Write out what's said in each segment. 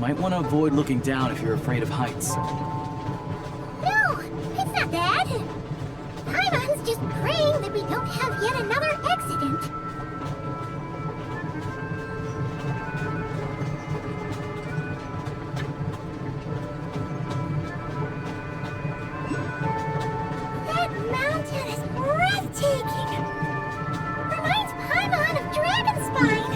Might want to avoid looking down if you're afraid of heights. No, it's not that. Paimon's just praying that we don't have yet another accident. That mountain is breathtaking. Reminds Paimon of Dragonspine.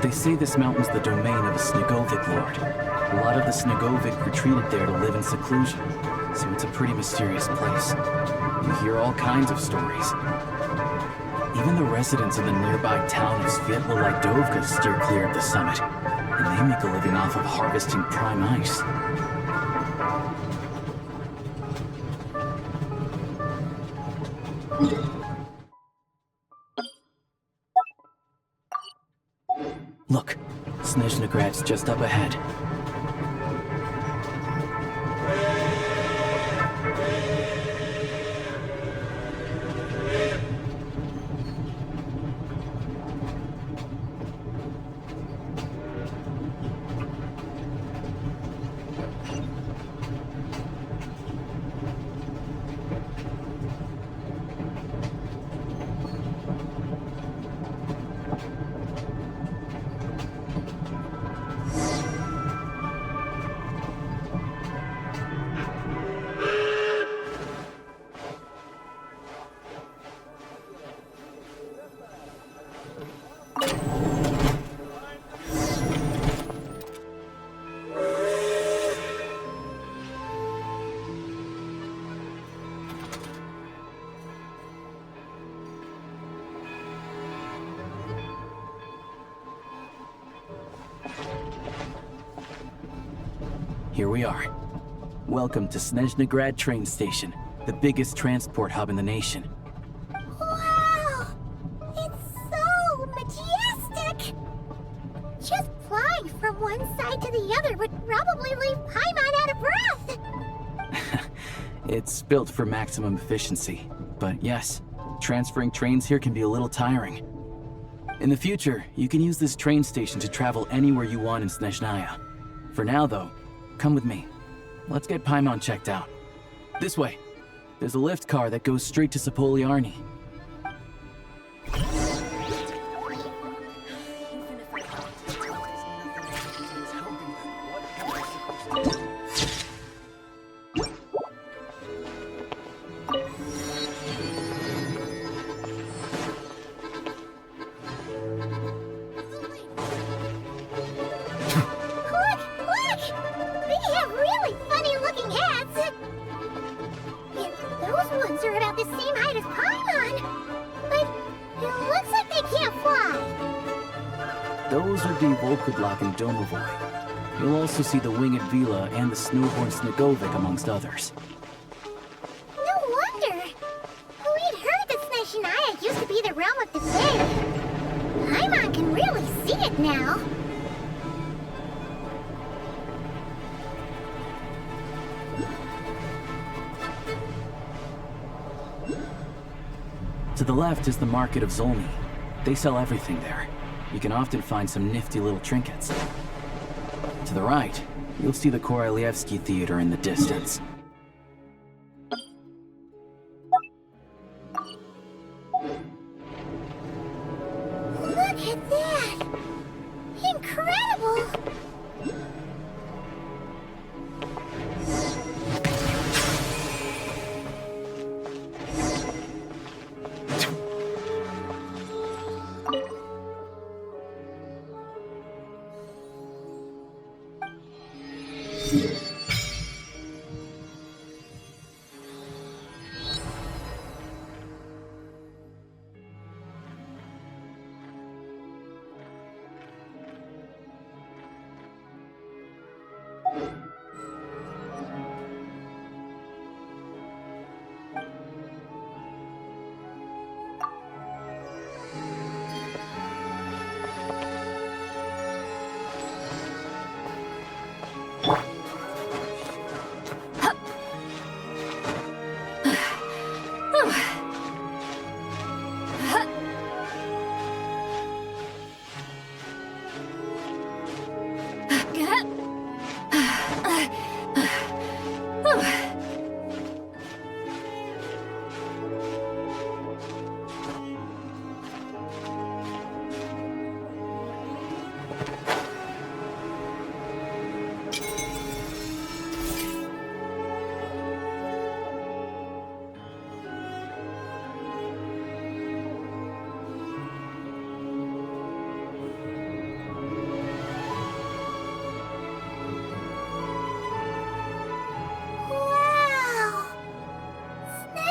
They say this mountain's the domain of a Snegovic lord. A lot of the Snegovic retreated there to live in seclusion, so it's a pretty mysterious place. You hear all kinds of stories. Even the residents of the nearby town of Svietla Dovka steer clear of the summit, and they make a living off of harvesting prime ice. Look, Snezhnograd's just up ahead. Here we are. Welcome to Snezhnograd train station, the biggest transport hub in the nation. Wow! It's so majestic! Just flying from one side to the other would probably leave Paimon out of breath! It's built for maximum efficiency, but yes, transferring trains here can be a little tiring. In the future, you can use this train station to travel anywhere you want in Snezhnaya. For now, though, come with me. Let's get Paimon checked out. This way. There's a lift car that goes straight to Sapoliarny. Those are the Volkudlak and Domovoy. You'll also see the Winged Vila and the Snowhorn Snegovic, amongst others. No wonder! We'd heard that Snezhnaya used to be the realm of the dead. Paimon can really see it now. To the left is the Market of Zolny. They sell everything there. You can often find some nifty little trinkets. To the right, you'll see the Korolyevsky Theater in the distance. Look at that! Incredible!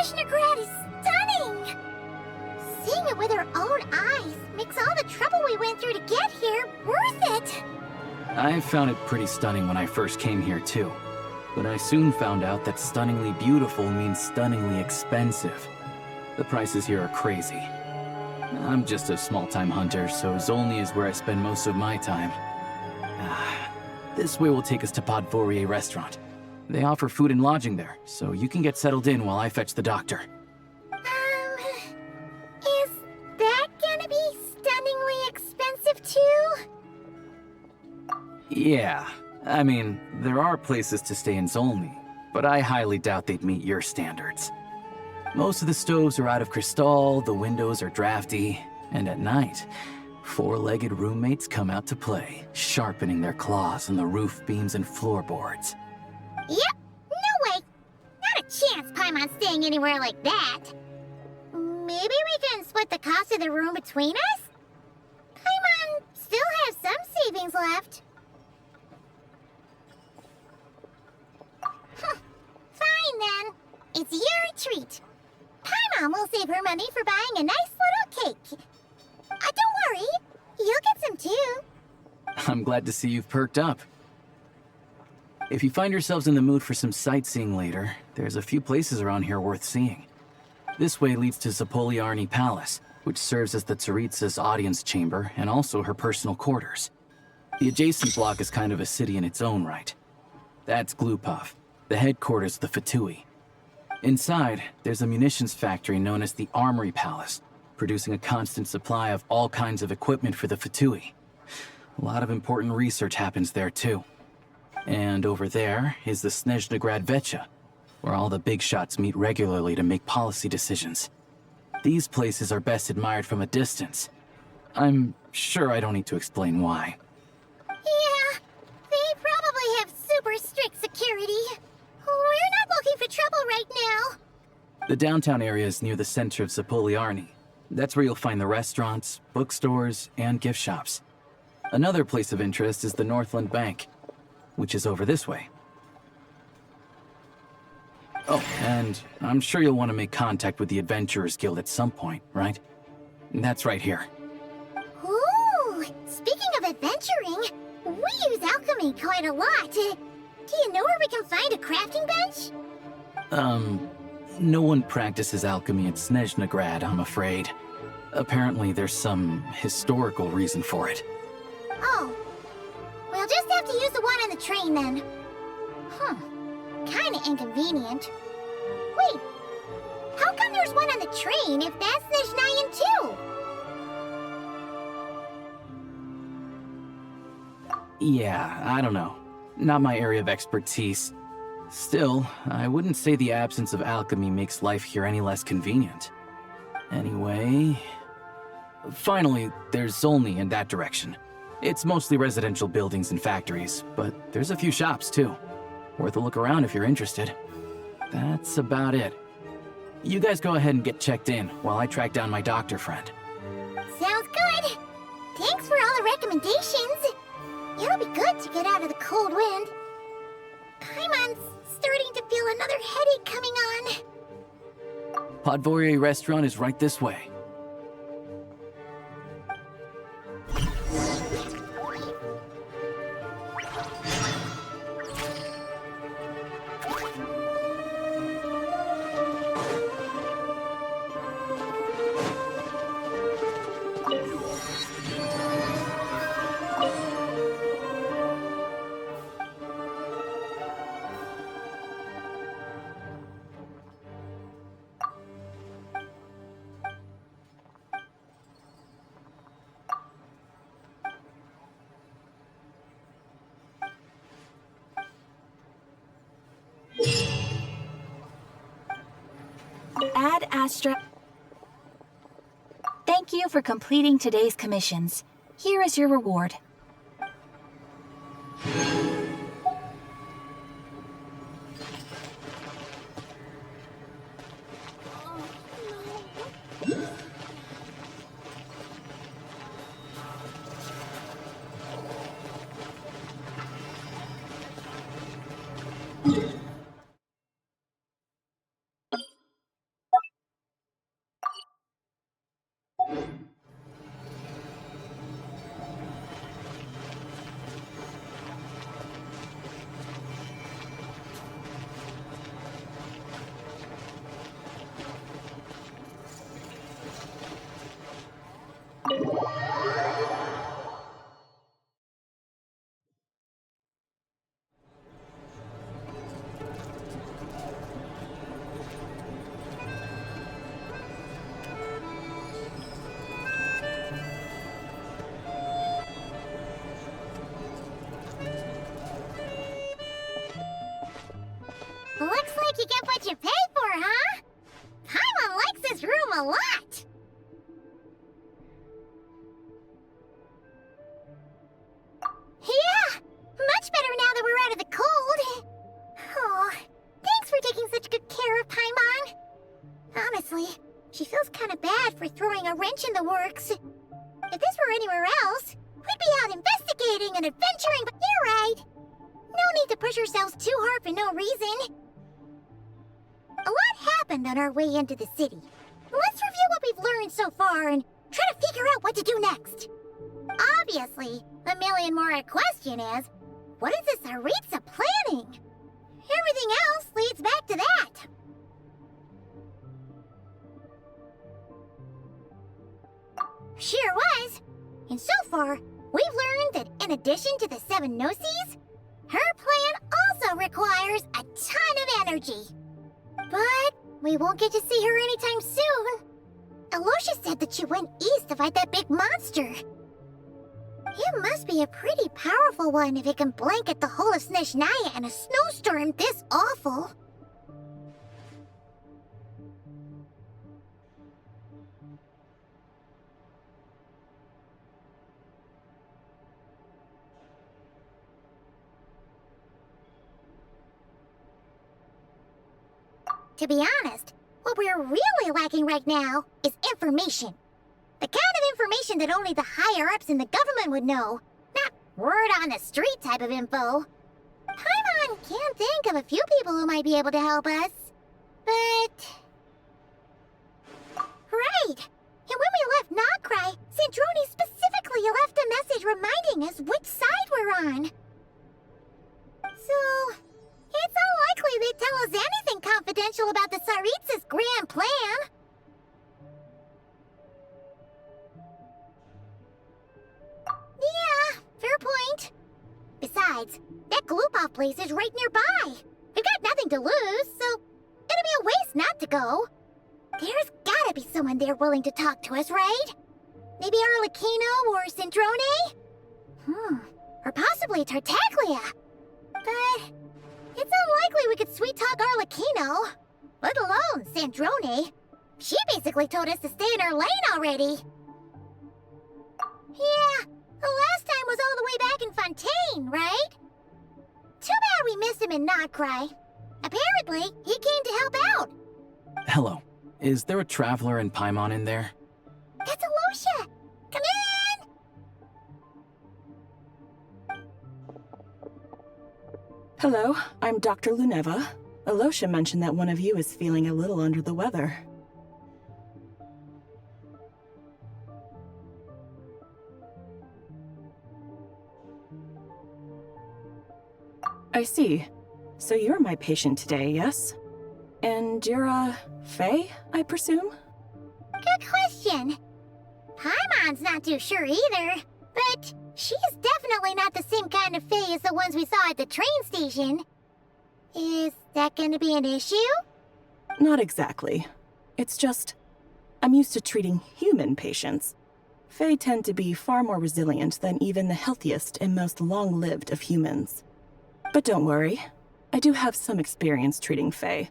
Snezhnegrad is stunning! Seeing it with our own eyes makes all the trouble we went through to get here worth it! I found it pretty stunning when I first came here too. But I soon found out that stunningly beautiful means stunningly expensive. The prices here are crazy. I'm just a small-time hunter, so Zolny is where I spend most of my time. This way will take us to Podvorier restaurant. They offer food and lodging there, so you can get settled in while I fetch the doctor. Is that gonna be stunningly expensive too? Yeah, I mean, there are places to stay in Zolny, but I highly doubt they'd meet your standards. Most of the stoves are out of crystal, the windows are drafty, and at night, four-legged roommates come out to play, sharpening their claws on the roof beams and floorboards. Yep, no way! Not a chance Paimon's staying anywhere like that. Maybe we can split the cost of the room between us? Paimon still has some savings left. Fine then. It's your treat. Paimon will save her money for buying a nice little cake. Don't worry, you'll get some too. I'm glad to see you've perked up. If you find yourselves in the mood for some sightseeing later, there's a few places around here worth seeing. This way leads to Zapoliarny Palace, which serves as the Tsaritsa's audience chamber and also her personal quarters. The adjacent block is kind of a city in its own right. That's Glupov, the headquarters of the Fatui. Inside, there's a munitions factory known as the Armory Palace, producing a constant supply of all kinds of equipment for the Fatui. A lot of important research happens there too. And over there is the Snezhnegrad Vecha, where all the big shots meet regularly to make policy decisions. These places are best admired from a distance. I'm sure I don't need to explain why. Yeah, they probably have super strict security. We're not looking for trouble right now. The downtown area is near the center of Zapoliarny. That's where you'll find the restaurants, bookstores, and gift shops. Another place of interest is the Northland Bank, which is over this way. Oh, and I'm sure you'll want to make contact with the Adventurers Guild at some point, right? That's right here. Ooh, speaking of adventuring, we use alchemy quite a lot. Do you know where we can find a crafting bench? No one practices alchemy at Snezhnegrad, I'm afraid. Apparently there's some historical reason for it. Oh, we'll just have to use the one on the train then. Kinda inconvenient. Wait, how come there's one on the train if that's Snezhnayan too? Yeah, I don't know. Not my area of expertise. Still, I wouldn't say the absence of alchemy makes life here any less convenient. Anyway... Finally, there's Zolny in that direction. It's mostly residential buildings and factories, but there's a few shops too. Worth a look around if you're interested. That's about it. You guys go ahead and get checked in while I track down my doctor friend. Sounds good. Thanks for all the recommendations. It'll be good to get out of the cold wind. Paimon's starting to feel another headache coming on. Podvorier restaurant is right this way. Ad Astra. Thank you for completing today's commissions. Here is your reward. She feels kind of bad for throwing a wrench in the works. If this were anywhere else, we'd be out investigating and adventuring, but you're right. No need to push ourselves too hard for no reason. A lot happened on our way into the city. Let's review what we've learned so far and try to figure out what to do next. Obviously, the million more question is, what is this Tsaritsa planning? Everything else leads back to that. Sure was. And so far, we've learned that in addition to the 7 Gnosis, her plan also requires a ton of energy. But we won't get to see her anytime soon. Alosha said that she went east to fight that big monster. It must be a pretty powerful one if it can blanket the whole of Snezhnaya in a snowstorm this awful. To be honest, what we're really lacking right now is information. The kind of information that only the higher-ups in the government would know. Not word-on-the-street type of info. Paimon can think of a few people who might be able to help us. But... Right! And when we left Nogcry, Sandrone specifically left a message reminding us which side we're on. So... it's unlikely they'd tell us anything confidential about the Tsaritsa's grand plan. Yeah, fair point. Besides, that Gloop-off place is right nearby. We've got nothing to lose, so it'd be a waste not to go. There's gotta be someone there willing to talk to us, right? Maybe Arlecchino or Sandrone? Or possibly Tartaglia. But... it's unlikely we could sweet-talk Arlecchino, let alone Sandrone. She basically told us to stay in her lane already. Yeah, the last time was all the way back in Fontaine, right? Too bad we missed him in Nogcry. Apparently, he came to help out. Hello. Is there a traveler in Paimon in there? That's Alosha! Come in! Hello, I'm Dr. Luneva. Alosha mentioned that one of you is feeling a little under the weather. I see. So you're my patient today, yes? And you're, Faye, I presume? Good question. Paimon's not too sure either, but she's definitely not the same kind of Fae as the ones we saw at the train station. Is that going to be an issue? Not exactly. It's just, I'm used to treating human patients. Fae tend to be far more resilient than even the healthiest and most long-lived of humans. But don't worry, I do have some experience treating Fae.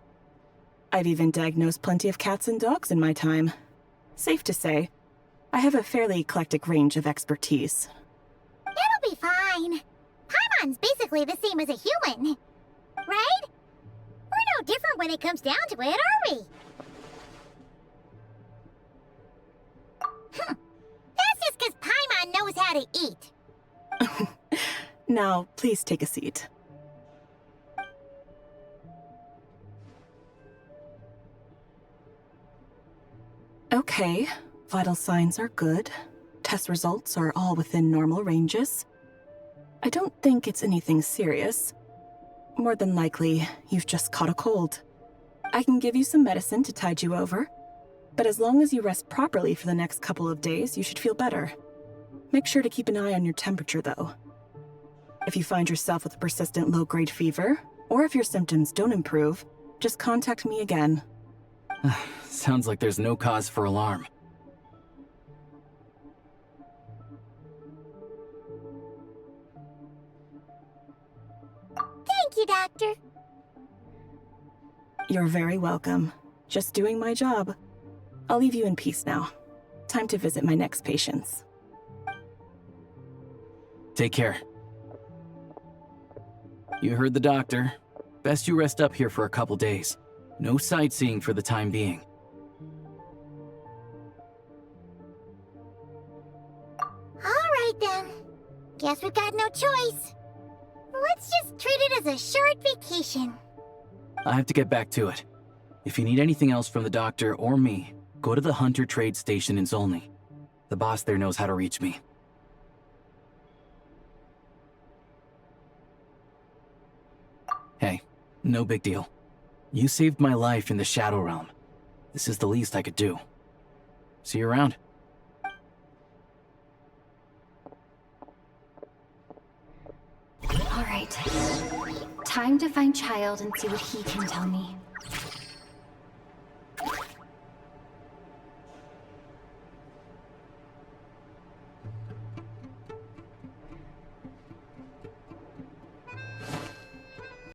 I've even diagnosed plenty of cats and dogs in my time. Safe to say, I have a fairly eclectic range of expertise. It'll be fine. Paimon's basically the same as a human. Right? We're no different when it comes down to it, are we? That's just because Paimon knows how to eat. Now, please take a seat. Okay, vital signs are good. Test results are all within normal ranges. I don't think it's anything serious. More than likely, you've just caught a cold. I can give you some medicine to tide you over, but as long as you rest properly for the next couple of days, you should feel better. Make sure to keep an eye on your temperature, though. If you find yourself with a persistent low-grade fever, or if your symptoms don't improve, just contact me again. Sounds like there's no cause for alarm. Thank you, Doctor. You're very welcome. Just doing my job. I'll leave you in peace now. Time to visit my next patients. Take care. You heard the doctor. Best you rest up here for a couple days. No sightseeing for the time being. Guess we've got no choice. Let's just treat it as a short vacation. I have to get back to it. If you need anything else from the doctor or me, go to the Hunter Trade Station in Zolny. The boss there knows how to reach me. Hey, no big deal. You saved my life in the Shadow Realm. This is the least I could do. See you around. All right. Time to find Child and see what he can tell me.